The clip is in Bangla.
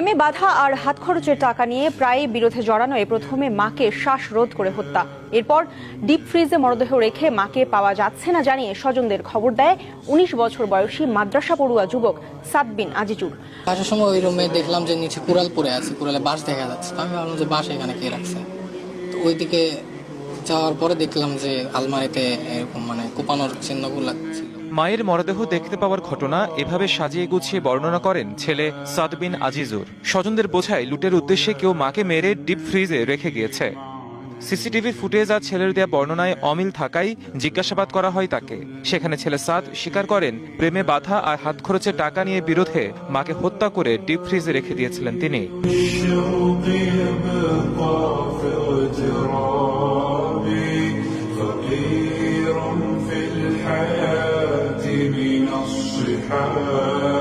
প্রেমে বাধা আর হাত খরচের টাকা নিয়ে প্রায় বিরোধে জড়ানোয় প্রথমে মাকে শ্বাসরোধ করে হত্যা, এরপর ডিপ ফ্রিজে মরদেহ রেখে মাকে পাওয়া যাচ্ছে না জানিয়ে স্বজনদের খবর দেয় ১৯ বছর বয়সী মাদ্রাসা পড়ুয়া যুবক সাদ বিন আজিজুর। আসার সময় ওই রুমে দেখলাম যে নিচে কুড়াল পড়ে আছে, কুড়ালে বাঁশ দেখা যাচ্ছে। আমি ভাবলাম যে বাঁশ এখানে কে রাখছে। তো ওইদিকে যাওয়ার পরে দেখলাম যে আলমারিতে এরকম কোপানোর চিহ্নগুলো ছিল। মায়ের মরদেহ দেখতে পাওয়ার ঘটনা এভাবে সাজিয়ে গুছিয়ে বর্ণনা করেন ছেলে সাদ বিন আজিজুর। স্বজনদের বোঝায় লুটের উদ্দেশ্যে কেউ মাকে মেরে ডিপ ফ্রিজে রেখে গিয়েছে। সিসিটিভির ফুটেজ আর ছেলের দেয়া বর্ণনায় অমিল থাকায় জিজ্ঞাসাবাদ করা হয় তাকে। সেখানে ছেলে সাদ স্বীকার করেন প্রেমে বাধা আর হাত খরচের টাকা নিয়ে বিরোধে মাকে হত্যা করে ডিপ ফ্রিজে রেখে দিয়েছিলেন তিনি। في الحياة من الصحاب